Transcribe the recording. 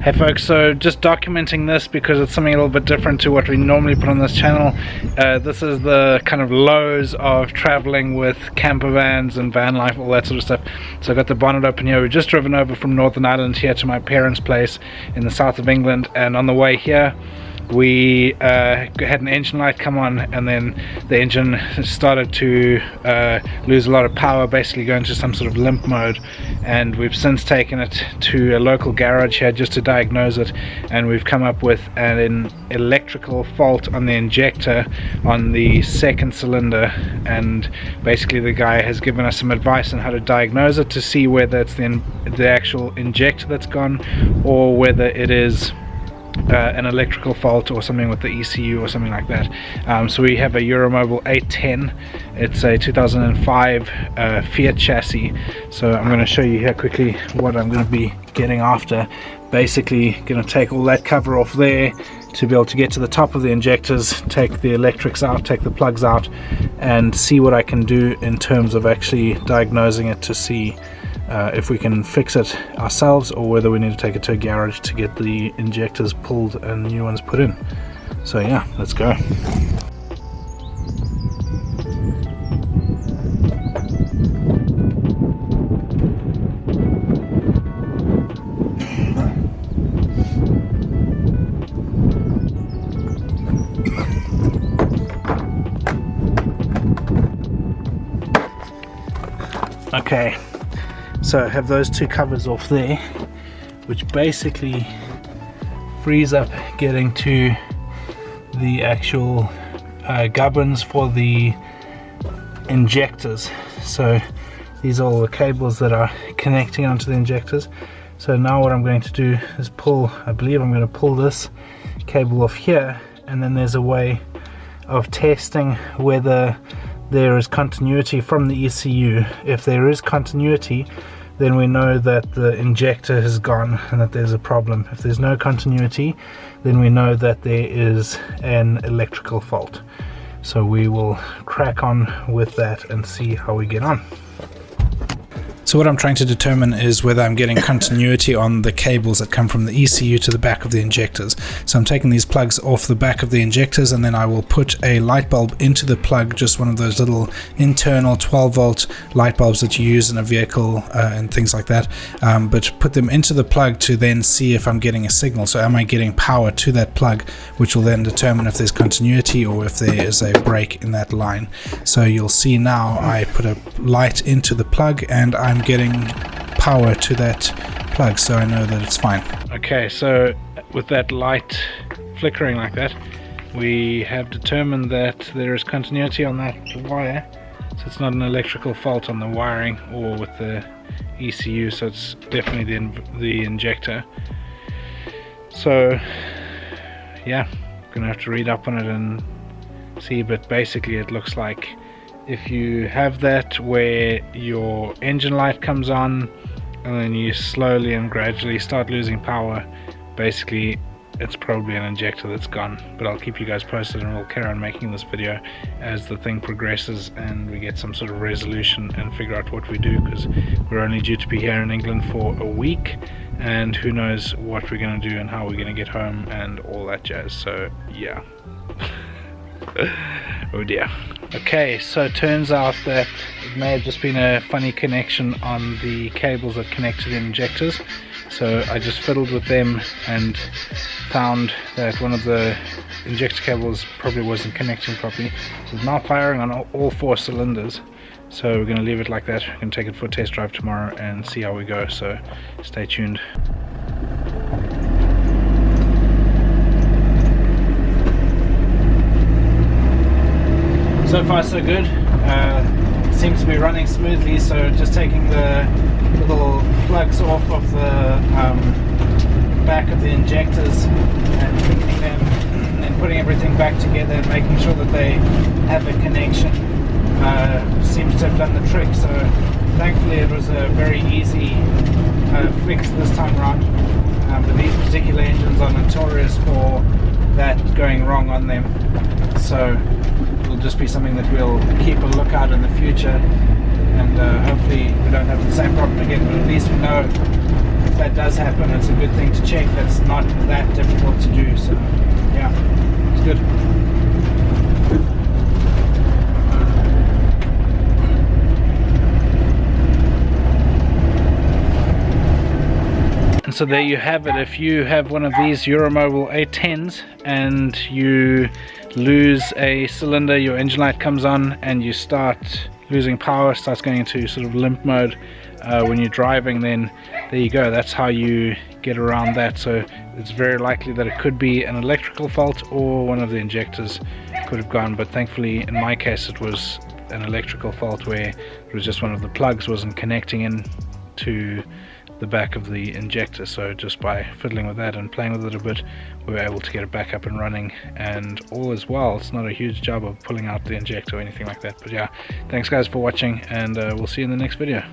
Hey folks, so just documenting this because it's something a little bit different to what we normally put on this channel. This is the kind of lows of traveling with camper vans and van life, all that sort of stuff. So I've got the bonnet open here. We've just driven over from Northern Ireland here to my parents' place in the south of England, and on the way here we had an engine light come on, and then the engine started to lose a lot of power, basically go into some sort of limp mode, and we've since taken it to a local garage here just to diagnose it, and we've come up with an electrical fault on the injector on the second cylinder, and basically the guy has given us some advice on how to diagnose it to see whether it's the actual injector that's gone or whether it is an electrical fault or something with the ECU or something like that. So we have a Euramobil 810. It's a 2005 Fiat chassis. So I'm going to show you here quickly what I'm going to be getting after. Basically going to take all that cover off there to be able to get to the top of the injectors, take the electrics out, take the plugs out, and see what I can do in terms of actually diagnosing it to see if we can fix it ourselves or whether we need to take it to a garage to get the injectors pulled and new ones put in. So yeah, let's go. Okay, so I have those two covers off there, which basically frees up getting to the actual gubbins for the injectors. So these are all the cables that are connecting onto the injectors. So now what I'm going to do is pull, I believe I'm going to pull this cable off here, and then there's a way of testing whether there is continuity from the ECU. If there is continuity, then we know that the injector has gone and that there's a problem. If there's no continuity, then we know that there is an electrical fault. So we will crack on with that and see how we get on. So what I'm trying to determine is whether I'm getting continuity on the cables that come from the ECU to the back of the injectors. So I'm taking these plugs off the back of the injectors, and then I will put a light bulb into the plug, just one of those little internal 12 volt light bulbs that you use in a vehicle and things like that, but put them into the plug to then see if I'm getting a signal. So am I getting power to that plug, which will then determine if there's continuity or if there is a break in that line. So you'll see now I put a light into the plug and I'm getting power to that plug, so I know that it's fine. Okay, so with that light flickering like that, we have determined that there is continuity on that wire, so it's not an electrical fault on the wiring or with the ECU, so it's definitely the injector. So yeah, gonna have to read up on it and see, but basically it looks like if you have that where your engine light comes on and then you slowly and gradually start losing power, basically it's probably an injector that's gone. But I'll keep you guys posted, and we'll carry on making this video as the thing progresses and we get some sort of resolution and figure out what we do, because we're only due to be here in England for a week, and who knows what we're going to do and how we're going to get home and all that jazz. So yeah. Oh dear. Okay, so it turns out that it may have just been a funny connection on the cables that connect to the injectors. So I just fiddled with them and found that one of the injector cables probably wasn't connecting properly. It's now firing on all 4 cylinders. So we're going to leave it like that. We're going to take it for a test drive tomorrow and see how we go. So stay tuned. So far so good, seems to be running smoothly, so just taking the little plugs off of the back of the injectors and cleaning them and then putting everything back together and making sure that they have a connection seems to have done the trick. So thankfully it was a very easy fix this time around, but these particular engines are notorious for that going wrong on them, so it'll just be something that we'll keep a lookout in the future, and hopefully we don't have the same problem again. But at least we know if that does happen, it's a good thing to check. That's not that difficult to do, so yeah, it's good. And so there you have it. If you have one of these Euramobil 810s and you lose a cylinder, your engine light comes on and you start losing power, starts going into sort of limp mode when you're driving, then there you go. That's how you get around that. So it's very likely that it could be an electrical fault or one of the injectors could have gone, but thankfully in my case it was an electrical fault where it was just one of the plugs wasn't connecting in to the back of the injector. So just by fiddling with that and playing with it a bit, we were able to get it back up and running, and all is well. It's not a huge job of pulling out the injector or anything like that. But yeah, thanks guys for watching, and we'll see you in the next video.